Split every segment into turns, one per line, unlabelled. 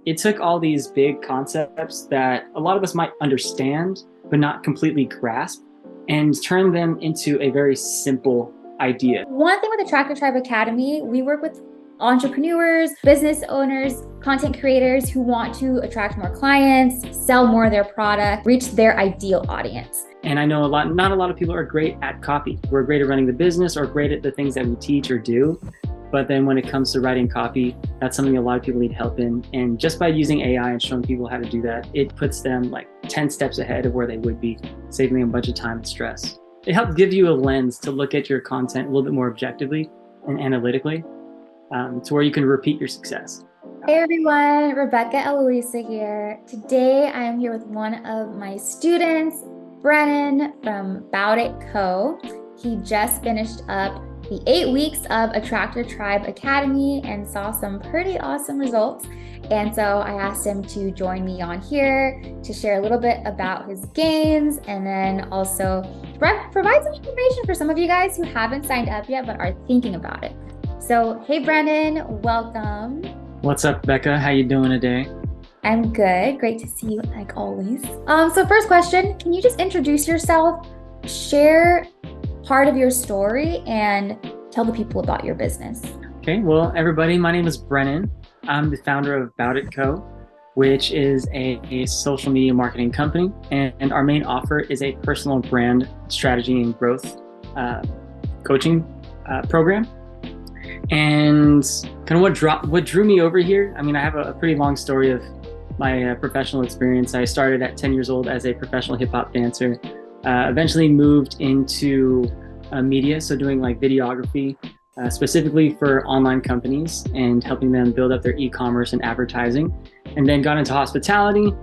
it took all these big concepts that a lot of us might understand, but not completely grasp, and turn them into a very simple idea.
One thing with the Attractor Tribe Academy, we work with entrepreneurs, business owners, content creators who want to attract more clients, sell more of their product, reach their ideal audience.
And I know not a lot of people are great at copy. We're great at running the business or great at the things that we teach or do. But then when it comes to writing copy, that's something a lot of people need help in. And just by using AI and showing people how to do that, it puts them like 10 steps ahead of where they would be, saving them a bunch of time and stress. It helps give you a lens to look at your content a little bit more objectively and analytically, to where you can repeat your success.
Hey everyone, Rebecca Eloisa here. Today I am here with one of my students, Brennan from About It Co. He just finished up the 8 weeks of Attractor Tribe Academy and saw some pretty awesome results. And so I asked him to join me on here to share a little bit about his gains and then also provide some information for some of you guys who haven't signed up yet but are thinking about it. So, hey Brennan, welcome.
What's up, Becca? How you doing today?
I'm good. Great to see you like always. So first question, can you just introduce yourself, share part of your story, and tell the people about your business?
Okay, well, everybody, my name is Brennan. I'm the founder of About It Co., which is a social media marketing company. And our main offer is a personal brand strategy and growth coaching program. And kind of what drew me over here, I mean, I have a pretty long story of my professional experience. I started at 10 years old as a professional hip hop dancer, eventually moved into media, so doing like videography, specifically for online companies and helping them build up their e-commerce and advertising. And then got into hospitality,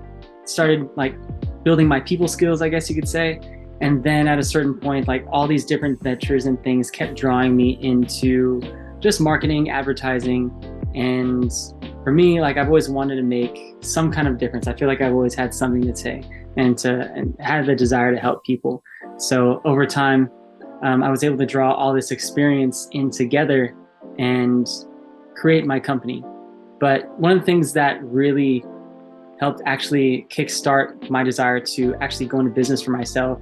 started like building my people skills, I guess you could say. And then at a certain point, like all these different ventures and things kept drawing me into just marketing, advertising. And for me, like I've always wanted to make some kind of difference. I feel like I've always had something to say and had the desire to help people. So over time, I was able to draw all this experience in together and create my company. But one of the things that really helped actually kickstart my desire to actually go into business for myself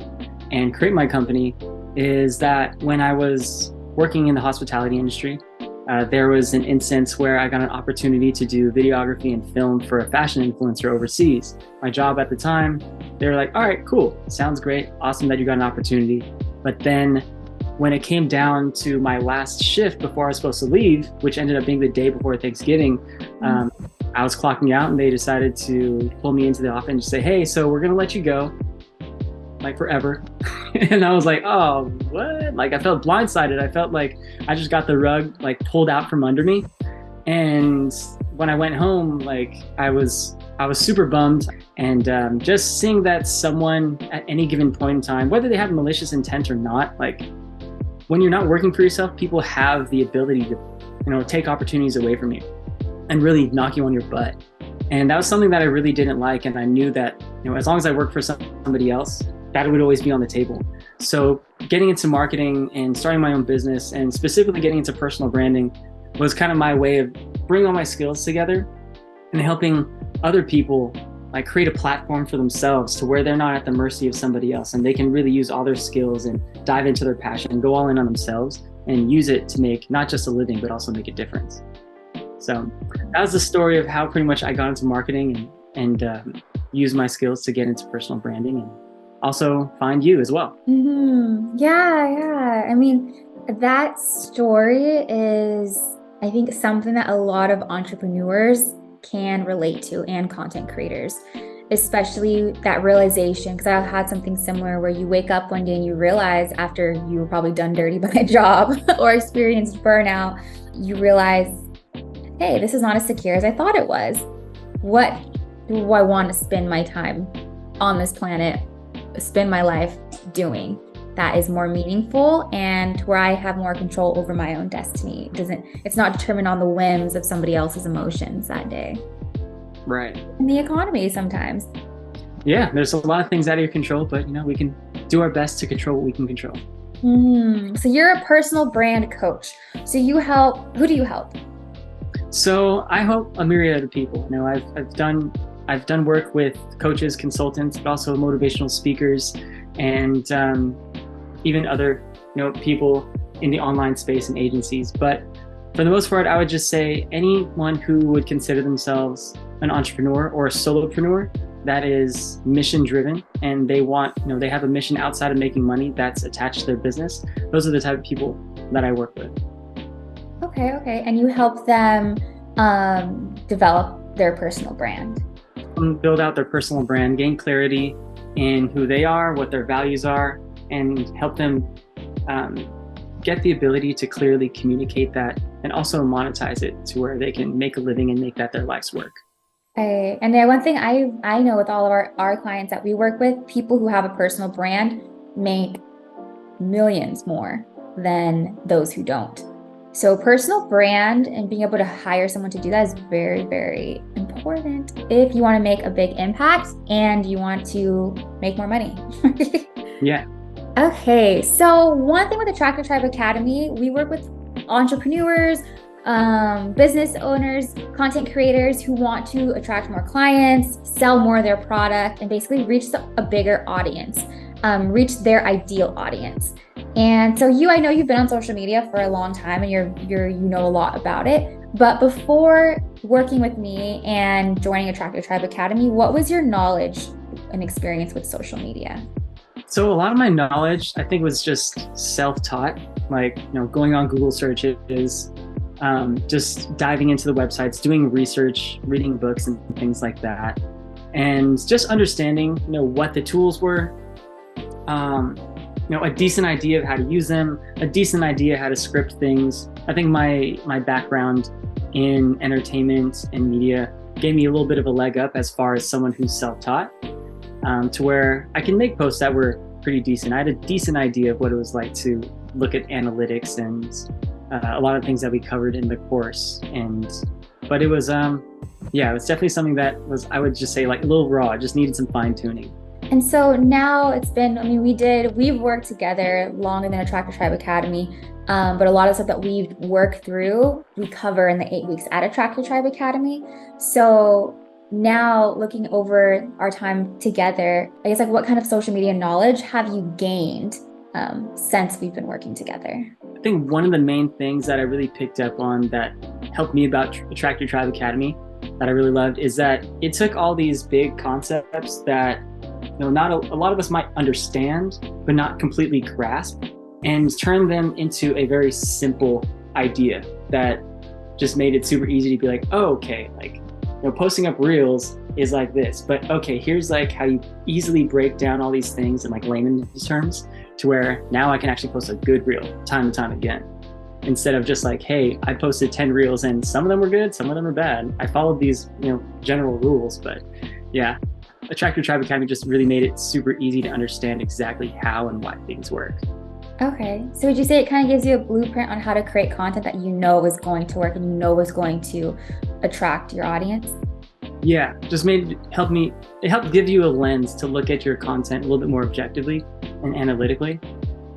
and create my company is that when I was working in the hospitality industry, there was an instance where I got an opportunity to do videography and film for a fashion influencer overseas. My job at the time, they were like, all right, cool, sounds great, awesome that you got an opportunity. But then when it came down to my last shift before I was supposed to leave, which ended up being the day before Thanksgiving, I was clocking out and they decided to pull me into the office and just say, hey, so we're gonna let you go, like forever. And I was like, oh, what? Like I felt blindsided. I felt like I just got the rug like pulled out from under me. And when I went home, like I was super bummed. And just seeing that someone at any given point in time, whether they have malicious intent or not, like when you're not working for yourself, people have the ability to, take opportunities away from you and really knock you on your butt. And that was something that I really didn't like. And I knew that, as long as I worked for somebody else, that would always be on the table. So getting into marketing and starting my own business and specifically getting into personal branding was kind of my way of bringing all my skills together and helping other people like create a platform for themselves to where they're not at the mercy of somebody else and they can really use all their skills and dive into their passion and go all in on themselves and use it to make not just a living, but also make a difference. So that was the story of how pretty much I got into marketing and used my skills to get into personal branding and also find you as well.
Yeah. I mean, that story is, I think, something that a lot of entrepreneurs can relate to and content creators, especially that realization, because I've had something similar where you wake up one day and you realize after you were probably done dirty by a job or experienced burnout, you realize, hey, this is not as secure as I thought it was. What do I want to spend my time on this planet, spend my life doing that is more meaningful and where I have more control over my own destiny? It's not determined on the whims of somebody else's emotions that day.
Right.
And the economy sometimes.
Yeah, there's a lot of things out of your control, but we can do our best to control what we can control.
So you're a personal brand coach. So who do you help?
So I hope a myriad of people. I've done work with coaches, consultants, but also motivational speakers, and even other people in the online space and agencies. But for the most part, I would just say anyone who would consider themselves an entrepreneur or a solopreneur that is mission driven and they want, they have a mission outside of making money that's attached to their business. Those are the type of people that I work with.
Okay, okay. And you help them develop their personal brand.
Build out their personal brand, gain clarity in who they are, what their values are, and help them get the ability to clearly communicate that and also monetize it to where they can make a living and make that their life's work.
And then one thing I know with all of our clients that we work with, people who have a personal brand make millions more than those who don't. So personal brand and being able to hire someone to do that is very, very important if you want to make a big impact and you want to make more money.
Yeah.
Okay, so one thing with the Attract Your Tribe Academy, we work with entrepreneurs, business owners, content creators who want to attract more clients, sell more of their product, and basically reach a bigger audience, reach their ideal audience. And so I know you've been on social media for a long time and you know a lot about it. But before working with me and joining Attract Your Tribe Academy, what was your knowledge and experience with social media?
So a lot of my knowledge, I think, was just self-taught, like, going on Google searches, just diving into the websites, doing research, reading books and things like that. And just understanding, what the tools were, a decent idea of how to use them, a decent idea how to script things. I think my background in entertainment and media gave me a little bit of a leg up as far as someone who's self-taught, to where I can make posts that were pretty decent. I had a decent idea of what it was like to look at analytics and a lot of things that we covered in the course. But it was, it was definitely something that was, I would just say, like a little raw. It just needed some fine tuning.
And so now it's been, we've worked together longer than Attract Your Tribe Academy, but a lot of stuff that we've worked through, we cover in the 8 weeks at Attract Your Tribe Academy. So now looking over our time together, I guess, like, what kind of social media knowledge have you gained since we've been working together?
I think one of the main things that I really picked up on that helped me about Attract Your Tribe Academy that I really loved is that it took all these big concepts that not a lot of us might understand, but not completely grasp, and turn them into a very simple idea that just made it super easy to be like, oh, okay, like, posting up reels is like this, but okay, here's like how you easily break down all these things in like layman's terms to where now I can actually post a good reel time and time again. Instead of just like, hey, I posted 10 reels and some of them were good, some of them were bad. I followed these, general rules, but yeah. Attract Your Tribe Academy just really made it super easy to understand exactly how and why things work.
Okay. So would you say it kind of gives you a blueprint on how to create content that is going to work and is going to attract your audience?
Yeah, just it helped give you a lens to look at your content a little bit more objectively and analytically,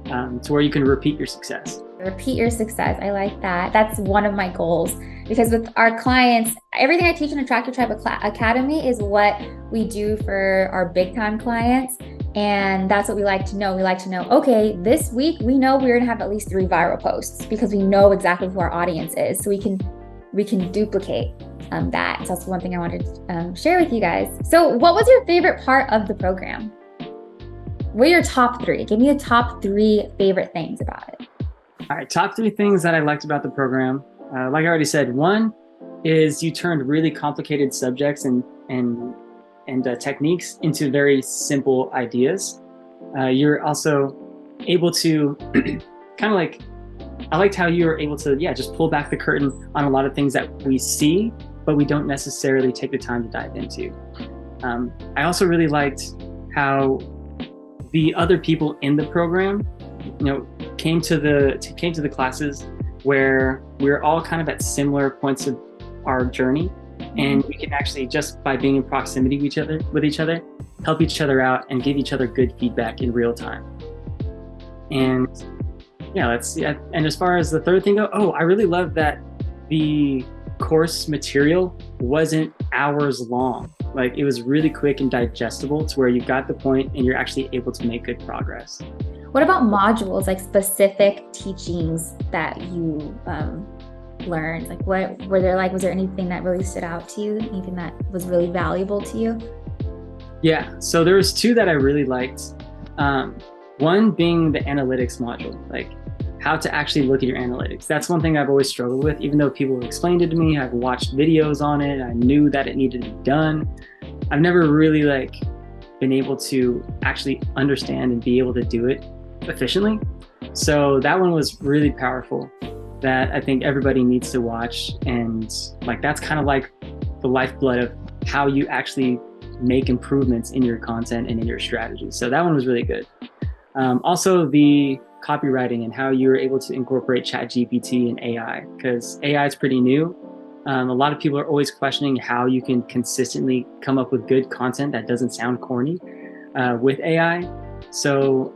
to where you can repeat your success.
Repeat your success. I like that. That's one of my goals, because with our clients, everything I teach in Attract Your Tribe Academy is what we do for our big time clients. And that's what we like to know. We like to know, okay, this week we know we're going to have at least 3 viral posts because we know exactly who our audience is. So we can duplicate that. So that's one thing I wanted to share with you guys. So what was your favorite part of the program? What are your top 3? Give me the top 3 favorite things about it.
All right, top 3 things that I liked about the program. Like I already said, one is you turned really complicated subjects and techniques into very simple ideas. You're also able to kind of like, I liked how you were able to, just pull back the curtain on a lot of things that we see, but we don't necessarily take the time to dive into. I also really liked how the other people in the program, came to the classes where we're all kind of at similar points of our journey, and we can actually, just by being in proximity with each other, help each other out and give each other good feedback in real time. And and as far as the third thing I really love that the course material wasn't hours long. Like it was really quick and digestible to where you got the point and you're actually able to make good progress.
What about modules, like specific teachings that you learned? Like what were there like, was there anything that really stood out to you? Anything that was really valuable to you?
Yeah, so there was two that I really liked. One being the analytics module, like how to actually look at your analytics. That's one thing I've always struggled with, even though people have explained it to me. I've watched videos on it. I knew that it needed to be done. I've never really like been able to actually understand and be able to do it efficiently. So that one was really powerful that I think everybody needs to watch. And like, that's kind of like the lifeblood of how you actually make improvements in your content and in your strategy. So that one was really good. Also the copywriting and how you were able to incorporate ChatGPT and AI, because AI is pretty new. A lot of people are always questioning how you can consistently come up with good content that doesn't sound corny with AI. So,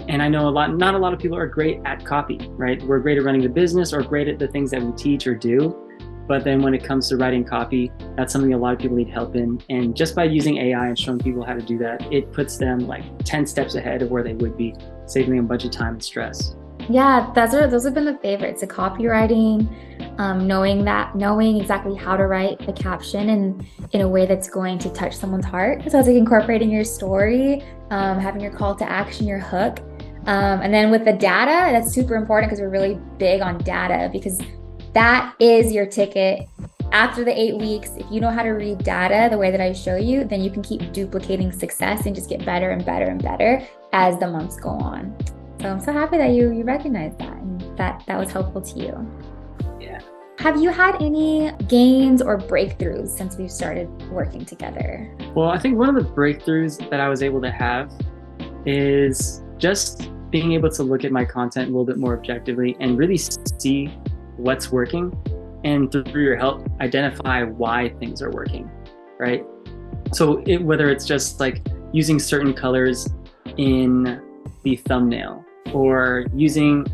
and I know not a lot of people are great at copy, right? We're great at running the business or great at the things that we teach or do. But then when it comes to writing copy, that's something a lot of people need help in. And just by using AI and showing people how to do that, it puts them like 10 steps ahead of where they would be, saving them a bunch of time and stress.
Yeah, those have been the favorites. The copywriting, knowing exactly how to write the caption and in a way that's going to touch someone's heart. So it's like incorporating your story, having your call to action, your hook. And then with the data, that's super important because we're really big on data, because that is your ticket. After the 8 weeks, if you know how to read data the way that I show you, then you can keep duplicating success and just get better and better and better as the months go on. So I'm so happy that you recognize that and that was helpful to you.
Yeah.
Have you had any gains or breakthroughs since we've started working together?
Well, I think one of the breakthroughs that I was able to have is just being able to look at my content a little bit more objectively and really see what's working, and through your help, identify why things are working, right? So whether it's just like using certain colors in the thumbnail, or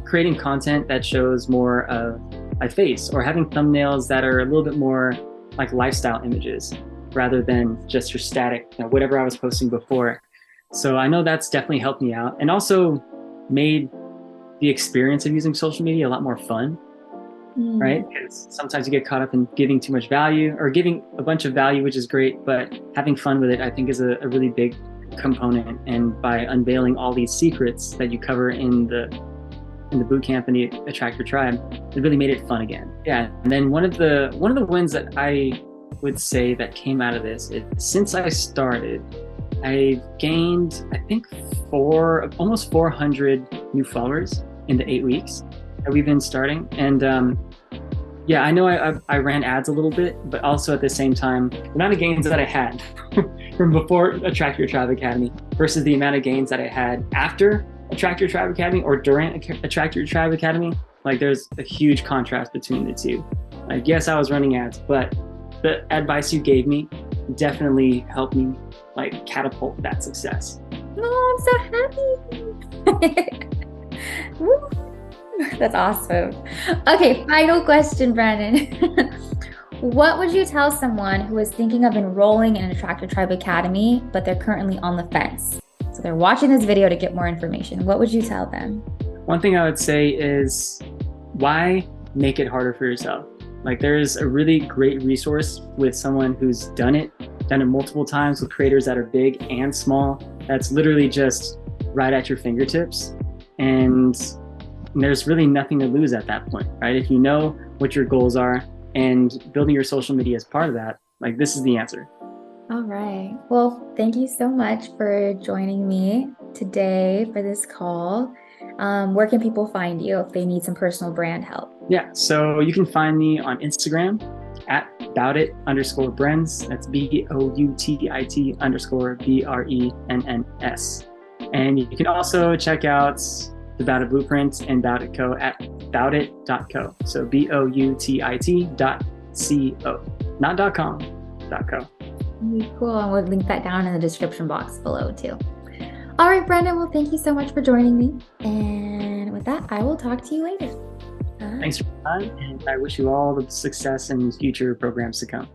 creating content that shows more of my face, or having thumbnails that are a little bit more like lifestyle images rather than just your static, whatever I was posting before. So I know that's definitely helped me out, and also made the experience of using social media a lot more fun. Right? Because sometimes you get caught up in giving too much value or giving a bunch of value, which is great, but having fun with it, I think, is a really big component. And by unveiling all these secrets that you cover in the bootcamp and the Attract Your Tribe, it really made it fun again. Yeah. And then one of the wins that I would say that came out of this is, since I started, I've gained, I think, almost 400 new followers in the 8 weeks that we've been starting. And yeah, I know I ran ads a little bit, but also at the same time, the amount of gains that I had from before Attract Your Tribe Academy versus the amount of gains that I had after Attract Your Tribe Academy or during Attract Your Tribe Academy, like there's a huge contrast between the two. Like, yes, I was running ads, but the advice you gave me definitely helped me like catapult that success.
Oh, I'm so happy. Woo. That's awesome. Okay, final question, Brandon. What would you tell someone who is thinking of enrolling in an Attract Your Tribe Academy, but they're currently on the fence? So they're watching this video to get more information. What would you tell them?
One thing I would say is, why make it harder for yourself? Like, there's a really great resource with someone who's done it multiple times, with creators that are big and small. That's literally just right at your fingertips. And there's really nothing to lose at that point, right? If you know what your goals are and building your social media as part of that, like, this is the answer.
All right. Well, thank you so much for joining me today for this call. Where can people find you if they need some personal brand help?
Yeah, so you can find me on Instagram at boutit_brenns. That's BOUTIT_BRENNS. And you can also check out the Boutit Blueprint and Boutit Co at boutit.co. So BOUTIT.co, not .com, .co.
Cool. And we'll link that down in the description box below too. All right, Brendan. Well, thank you so much for joining me. And with that, I will talk to you later. Bye.
Thanks. And I wish you all the success in future programs to come.